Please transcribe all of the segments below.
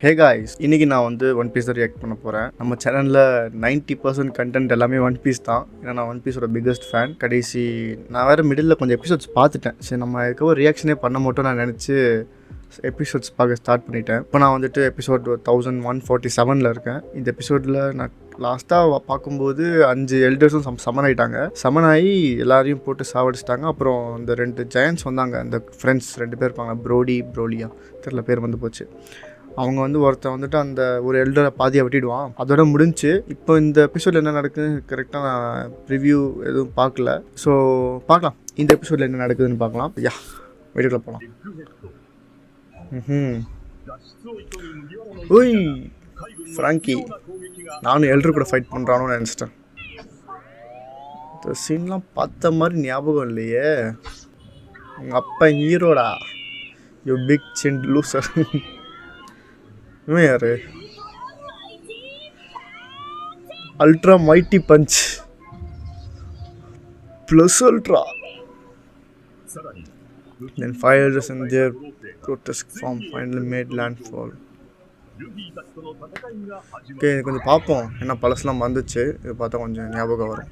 Hey guys, இன்னைக்கு நான் வந்து ஒன் பீஸ் தான் ரியாக்ட் பண்ண போகிறேன். நம்ம சேனலில் 90% கண்டென்ட் எல்லாமே ஒன் பீஸ் தான். ஏன்னா நான் ஒன் பீஸோட பிக்கஸ்ட் ஃபேன். கடைசி நான் வேறு மிடில் கொஞ்சம் எபிசோட்ஸ் பார்த்துட்டேன். சரி, நம்ம இதுக்கு ஒரு ரியாக்ஷனே பண்ண மாட்டோம் நான் நினச்சி எபிசோட்ஸ் பார்க்க ஸ்டார்ட் பண்ணிட்டேன். இப்போ நான் வந்துட்டு எபிசோட் 1147 இருக்கேன். இந்த எபிசோடில் நான் லாஸ்ட்டாக பார்க்கும்போது 5 எல்டர்ஸும் சமன் ஆகிட்டாங்க. சமன் ஆகி எல்லாரையும் போட்டு சாவடிச்சிட்டாங்க. அப்புறம் இந்த 2 ஜெயன்ட்ஸ் வந்தாங்க. அந்த ஃப்ரெண்ட்ஸ் 2 பேர் இருப்பாங்க, ப்ரோலியா தெரியல, பேர் வந்து போச்சு. அவங்க வந்து ஒருத்தன் வந்துட்டு அந்த ஒரு எல்டரை பாதியாக வெட்டிடுவான். அதோட முடிஞ்சு. இப்போ இந்த எபிசோடில் என்ன நடக்குதுன்னு கரெக்டாக நான் ரிவ்யூ எதுவும் பார்க்கல. ஸோ பார்க்கலாம் இந்த எபிசோடில் என்ன நடக்குதுன்னு பார்க்கலாம். வீடியோக்குள்ள போகலாம். ஓய் ஃப்ராங்கி, நானும் எல்டர் கூட ஃபைட் பண்ணுறானோன்னு நினச்சிட்டேன். இந்த சீன்லாம் பார்த்த மாதிரி ஞாபகம் இல்லையே. உங்கள் அப்பா ஹீரோடா, யூ பிக் சின் லூசர். இவன் யாரு? Ultra mighty punch plus ultra. Then fires in their grotesque form finally made landfall. Okay, கொஞ்சம் பார்ப்போம். ஏன்னா பழசுலாம் வந்துச்சு, இது பார்த்தா கொஞ்சம் ஞாபகம் வரும்.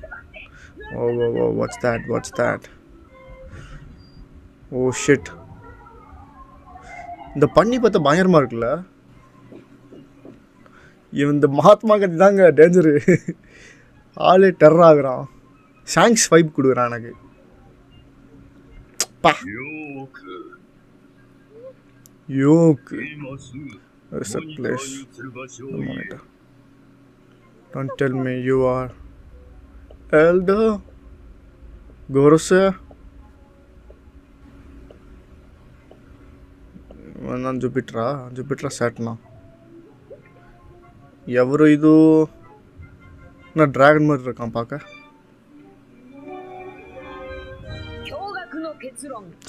ஓ வாட்ஸ் தேட். ஓ ஷிட், இந்த பண்ணி பார்த்தா பயங்கரமாக இருக்குல்ல. இவன் இந்த மகாத்மா காந்தி தாங்க டேஞ்சரு. ஆளே டெரர் ஆகுறான். ஷாங்க்ஸ் வைப் கொடுக்குறான் எனக்கு. யோக்கு is a place. The monitor. Don't tell me you are Elder Gorose. நான் ஜூபிட்ரா சாட்னா. ఎవరు ఇది? నా డ్రాగన్ மாதிரி இருக்கான் பார்க்க.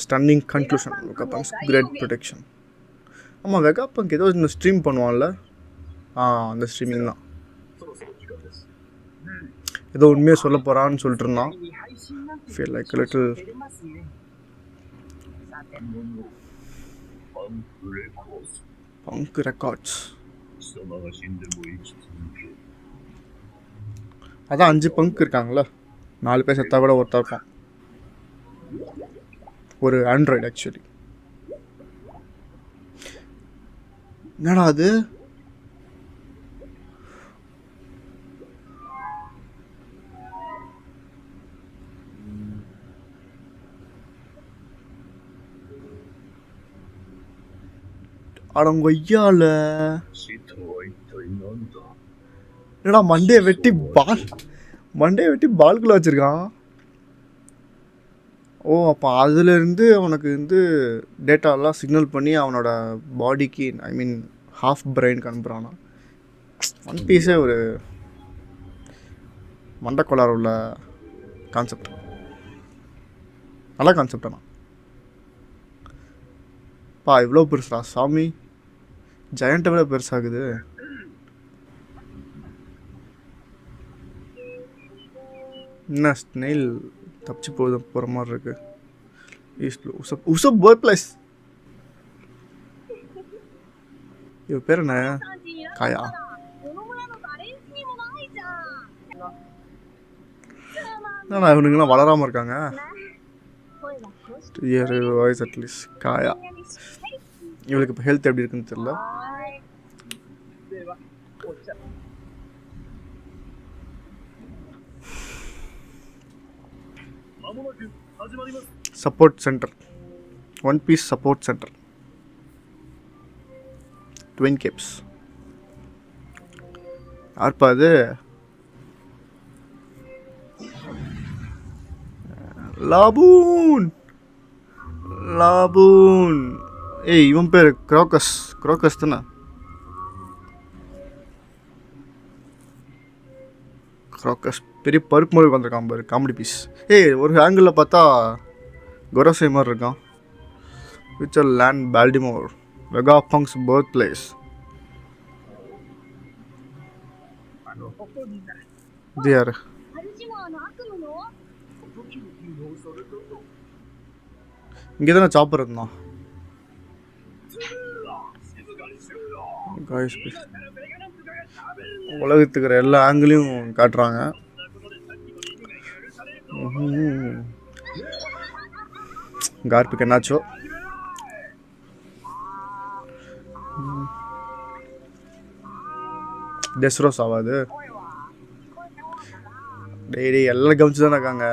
Stunning conclusion. Vegapunk's great protection. ஆமாம், வெகாபங்க் ஏதோ இன்னும் ஸ்ட்ரீம் பண்ணுவான்ல. அந்த ஸ்ட்ரீமிங் தான். ஏதோ உண்மையாக சொல்ல போகிறான்னு சொல்லிட்டு இருந்தான். Feel like little bunk records. அதான் 5 பங்க் இருக்காங்களா, 4 பேர் செத்தா கூட ஒருத்தர் இருப்பான். ஒரு ஆண்ட்ராய்டு ஆக்சுவலி. என்னடா அது? அடங்கொய்யால என்னடா மண்டையை வெட்டி பால்குள்ள வச்சிருக்கான். ஓ, அப்போ அதுலேருந்து அவனுக்கு வந்து டேட்டாலாம் சிக்னல் பண்ணி அவனோட பாடிக்கு, ஐ மீன் ஹாஃப் பிரெயினுக்கு அனுப்புகிறானா. ஒன் பீஸே ஒரு மண்டக்கோளாறு உள்ள கான்செப்ட். நல்ல கான்செப்ட். ஆனால் இவ்வளோ பெருசா சாமி, ஜெயண்ட்டை விட பெருசாகுது. என்ன ஸ்னெயில் தப்பிச்சு போகிற மாதிரி இருக்கு. உசப் பர்த் பிளேஸ். இவ பேர் என்ன? காயா. என்னடா இவனுங்கெல்லாம் வளராமல் இருக்காங்க. வாய்ஸ் அட்லீஸ்ட் காயா. இவளுக்கு இப்போ ஹெல்த் எப்படி இருக்குன்னு தெரியல. Support center, one piece support center, twin capes. யார்ப்பா அது? லாபூன். ஏய், இவன் பேர் க்ரோக்கஸ் தானே? க்ரோக்கஸ் பெரிய பருப்பு மாதிரி வந்திருக்கான் பாரு, காமெடி பீஸ். ஏய், ஒரு ஆங்கிளில் பார்த்தா கொரோசை மாதிரி இருக்கான். விச்சர் land Baltimore, Vegapunk's birth place. இது யாரு? இங்கே தானே சாப்பிட்றது இருந்தான். காய்ஸ் உலகத்துக்கு இருக்கிற எல்லா ஆங்கிளையும் காட்டுறாங்க. கார்பிக் என்னாச்சோ. டெஸ்ரோஸ் ஆகாது. டெய்லி எல்லாம் கவனிச்சு தானே இருக்காங்க.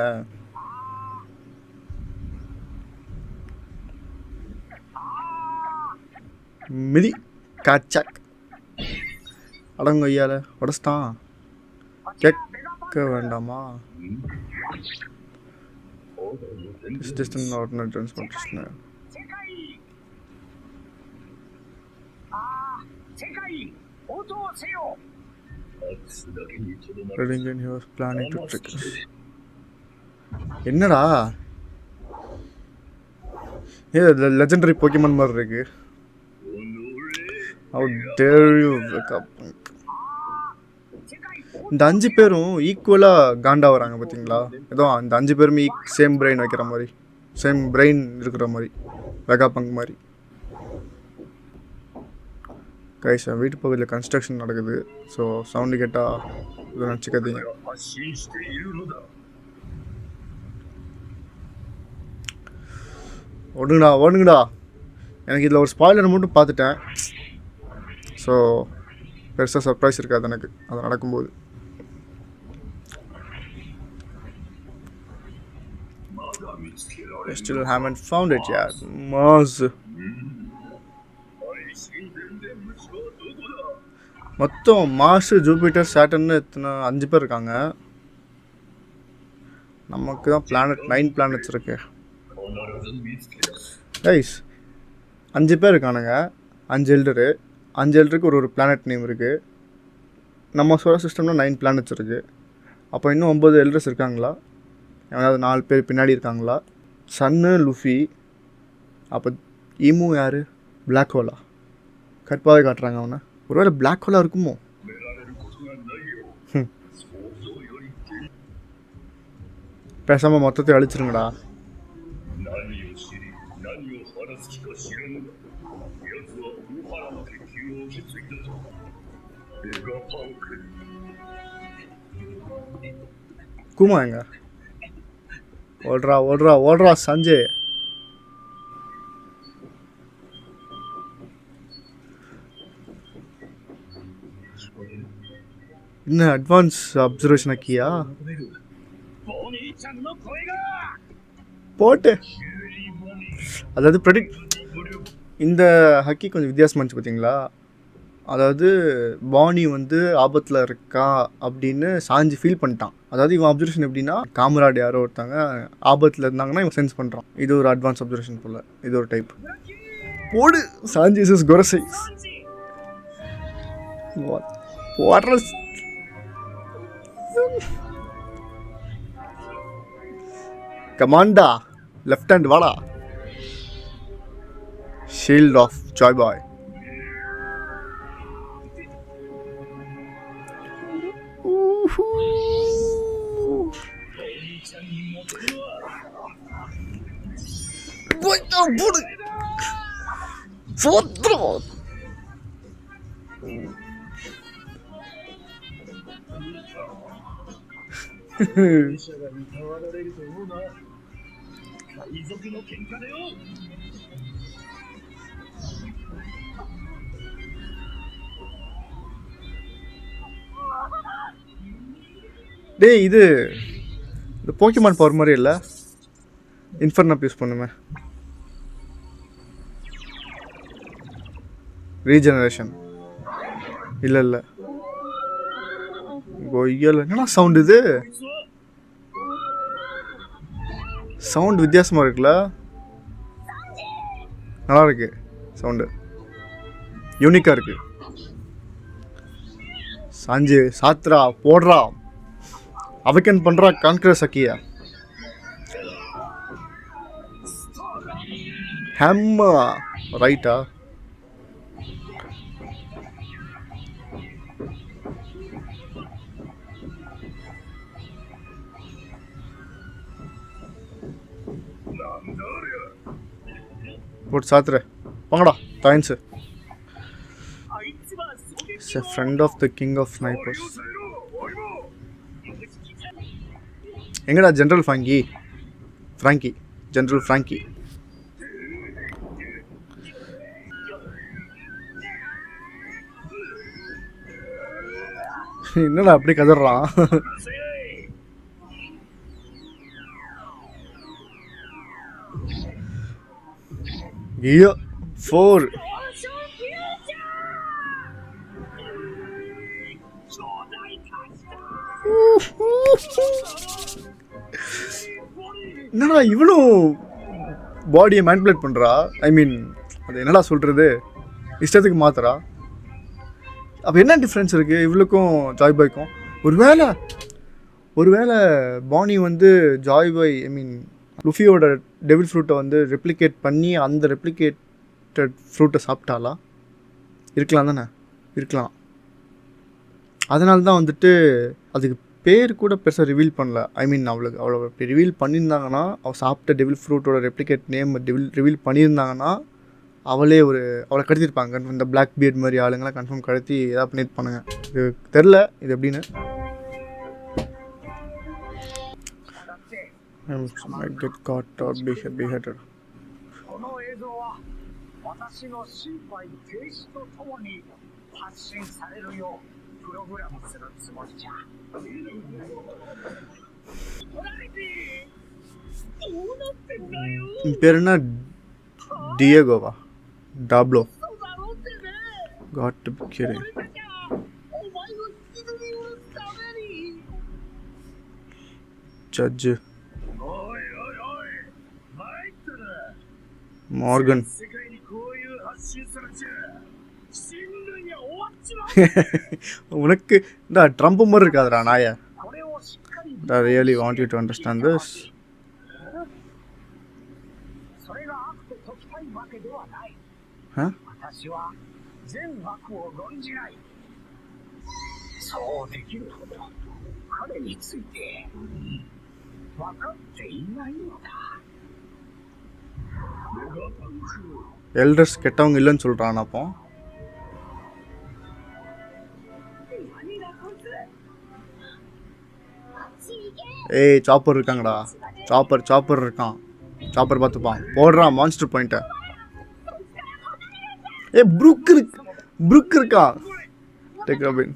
மிதி காச்சாக் அடங்க ஐயால உடச்சிட்டான். கேட்க வேண்டாமா? என்னடா லெஜெண்டரி போக்கிமான் மாதிரி இருக்கு. How dare you wake up? இந்த 5 பேரும் ஈக்குவலாக காண்டா வராங்க பார்த்தீங்களா? ஏதோ அந்த 5 பேருமே சேம் பிரெயின் வைக்கிற மாதிரி, சேம் பிரெயின் இருக்கிற மாதிரி, வெகா பங்க் மாதிரி. கைஸ் வீட்டு பக்கத்தில் கன்ஸ்ட்ரக்ஷன் நடக்குது. ஸோ சவுண்டு கேட்டால் இதை நினச்சிக்காதீங்க. ஓடுங்கடா ஓடுங்கடா. எனக்கு இதில் ஒரு ஸ்பாய்லர் மட்டும் பார்த்துட்டேன். ஸோ பெருசாக சர்ப்ரைஸ் இருக்காது எனக்கு அது நடக்கும்போது. I still haven't found it yet. Mars. மொத்தம் மார்ஸ், ஜூபிட்டர், சாட்டர்ன்னு எத்தனை 5 பேர் இருக்காங்க. நமக்கு தான் பிளானட் 9 பிளானட்ஸ் இருக்கு. கைஸ் 5 பேர் இருக்கானுங்க. 5 எல்டரு. 5 எல்டருக்கு ஒரு பிளானட் நேம் இருக்குது. நம்ம சோலார் சிஸ்டம்னா 9 பிளானட்ஸ் இருக்குது. அப்போ இன்னும் 9 எல்டர்ஸ் இருக்காங்களா? ஏதாவது 4 பேர் பின்னாடி இருக்காங்களா? சன்னு, லுஃபி. அப்போ ஈமு யார்? பிளாக் ஹோலா? கற்பாவே காட்டுறாங்க அவனை. ஒருவேளை பிளாக் ஹோலா இருக்குமோ? பேசாமல் மொத்தத்தை அழிச்சிருங்கடா. குமா எங்க? ஓடுறா ஓடுறா ஓடுறா சஞ்சய். என்ன அட்வான்ஸ் அப்சர்வேஷன் ஆக்கியா? போட்டு அதாவது ப்ரெடிக்ட். இந்த ஹக்கி கொஞ்சம் வித்தியாசமாக இருந்துச்சு பார்த்தீங்களா? அதாவது பானி வந்து ஆபத்தில் இருக்கா அப்படின்னு சாஞ்சி ஃபீல் பண்ணிட்டான். அதாவது இவன் அப்சர்வேஷன் எப்படின்னா, காமராடு யாரோ ஒருத்தாங்க ஆபத்தில் இருந்தாங்கன்னா இவன் சென்ஸ் பண்ணுறான். இது ஒரு அட்வான்ஸ் அப்சர்வேஷன் போல். இது ஒரு டைப். போடு சாஞ்சிஸ் கொரசை கமாண்டா லெஃப்ட் ஹேண்ட் வாடா. ஷீல்ட் ஆஃப் ஜாய் பாய். டேய் இது இந்த போக்கிமான் பவர் மாதிரி இல்லை. இன்ஃபர்னப் யூஸ் பண்ணுமே. ரீஜெனரேஷன் இல்லை இல்லை கொய்யல். என்னடா சவுண்ட் இது? சவுண்ட் வித்தியாசமாக இருக்குல்ல? நல்லா இருக்கு சவுண்டு, யூனிக்காக இருக்கு. சாஞ்சு சாத்ரா போடுறா, அவக்கன் பண்ணுறா கான்கிரஸ் சக்கியா. ஹேம்மா ரைட்டா? போட்டு சாத்துற போங்கடா தாயின்ஸு. Is a friend of the king of snipers. எங்கடா ஜெனரல் ஃப்ராங்கி ஜெனரல் ஃப்ராங்கி. என்னடா அப்படி கதறான்? ஐயோ 4 என்னடா இவனும் பாடியை மேனிபுலேட் பண்ணுறா. ஐ மீன் அது என்னடா சொல்கிறது, இஷ்டத்துக்கு மாத்துறா. அப்போ என்ன டிஃப்ரென்ஸ் இருக்குது இவளுக்கும் ஜாய் பாய்க்கும்? ஒருவேளை பானி வந்து ஜாய் பாய் ஐ மீன் லுஃபியோட டெவில் ஃப்ரூட்டை வந்து ரெப்ளிகேட் பண்ணி அந்த ரெப்ளிகேட்டட் ஃப்ரூட்டை சாப்பிட்டாலா? இருக்கலாம் தானே, இருக்கலாம். அதனால தான் வந்துட்டு அதுக்கு பேர் கூட பெருசாக ரிவீல் பண்ணல. ஐ மீன் அவ்வளோ இப்போ ரிவீல் பண்ணியிருந்தாங்கன்னா, அவள் சாப்பிட்ட டெவில் ஃப்ரூட்டோட ரெப்ளிகேட் நேம் ரிவீல் பண்ணியிருந்தாங்கன்னா அவளை கடத்திருப்பாங்க. இந்த பிளாக் பியர்ட் மாதிரி ஆளுங்களாம் கன்ஃபார்ம் கடத்தி எதாவது பண்ணியிருப்பானுங்க. இது தெரில இது எப்படின்னு. might get caught or be beheaded. この映像は私の心肺停止とともに発信されるようプログラムするつもりじゃ。トラリティどうなってんだよ。பேர் என்ன? டியேகோவா? டாப்ளோ. Got to be kidding. Judge Morgan. உனக்கு இந்த ட்ரம்ப் மாதிரி இருக்காதுடா நாய. I really want you to understand this. Huh? 全悪を論じない。そうできるほど彼について分かっていないのだ。எல்டர்ஸ் கெட்டவங்க இல்லைன்னு சொல்கிறான். அப்போ ஏய் சாப்பர் இருக்காங்கடா. சாப்பர் இருக்கான். சாப்பர் பார்த்துப்பான். போடுறான் மான்ஸ்டர் பாயிண்ட்டை. ஏ புருக் இருக்கான். Take Robin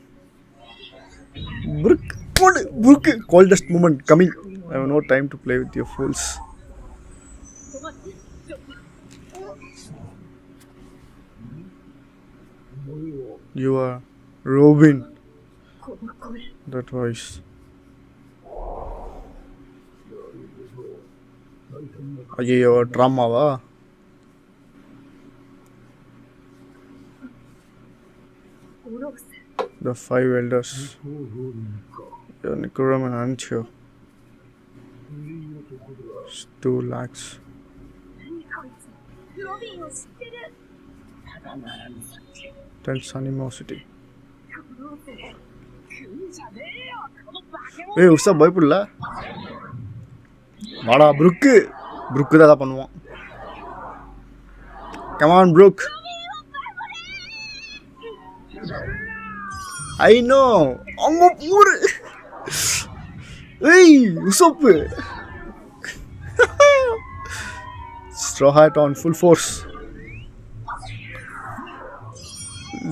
Brook goldest moment coming. I have no time to play with your fools. You are Robin. That voice. ஐயோ ட்ராமாவா? The 5 elders. You're Necroman, aren't you? 2 lakhs. Tense animosity. ஏய் உஷா பயப்படல. வாடா புருக்கு தான் அதான் பண்ணுவான். Come on Brook. I know. அங்க poor. ஏய் உசப்பு. Straw Hat on full force.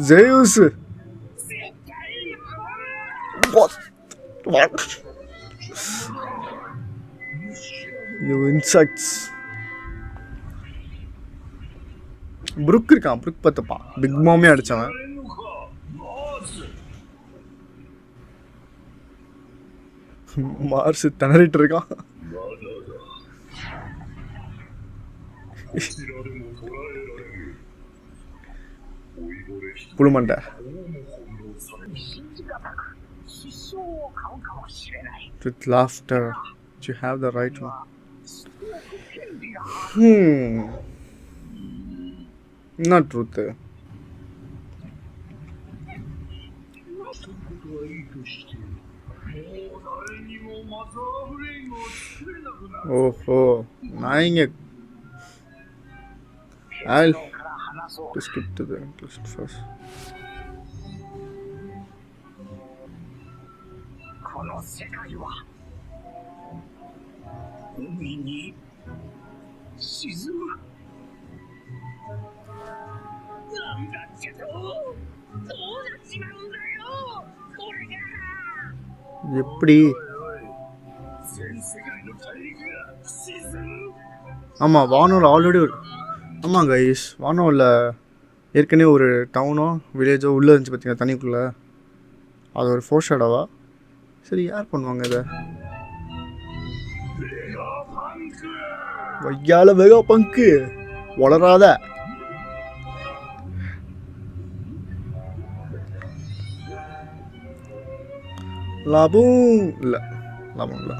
Zeus. What? You insects. புருக் இருக்கான். புருக் பார்த்துப்பான். பிக் மாமே அடிச்சவன். மார்ஸ் திணறிட்டு இருக்கான். புழுமண்டை. With laughter, you have the right one. Not truth. Oh, நாயிங்க. I'll skip to the interest first. の世界は海に沈む。なんだってと、どうなっちまうんだよ、これが。 எப்படி 全世界の大陸が沈む。 ஆமாம் வானோவில் already ஆமாம் guys வானோவில் ஏற்கனவே ஒரு டவுனோ வில்லேஜோ உள்ளே இருந்துச்சு பார்த்தீங்கன்னா தண்ணிக்குள்ளே அது ஒரு ஃபோர் ஷேடோவா சரி யார் பண்ணுவாங்க இதை ベガパンク。 வையால வேகா பங்கு வளராத லாபம் இல்லை லாபம் இல்லை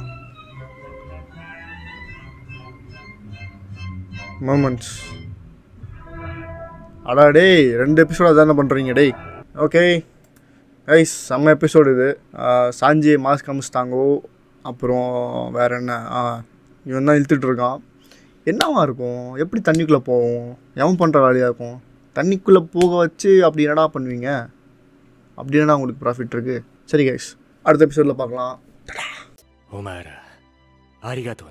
மொமெண்ட்ஸ் அடா டேய் 2 எபிசோட் அதானே பண்ணுறீங்க டேய் ஓகே கைஸ் செம்ம எபிசோடு இது சாஞ்சி மாஸ் காமிச்சிட்டாங்கோ அப்புறம் வேறு என்ன இவன் தான் இழுத்துட்டு இருக்கான் என்னவா இருக்கும் எப்படி தண்ணிக்குள்ளே போவோம் எவன் பண்ணுற வேலையாக இருக்கும் தண்ணிக்குள்ளே போக வச்சு அப்படி என்னடா பண்ணுவீங்க அப்படி என்னடா உங்களுக்கு ப்ராஃபிட் இருக்குது சரி கைஸ் அடுத்த எபிசோடில் பார்க்கலாம் お前らありがとうな。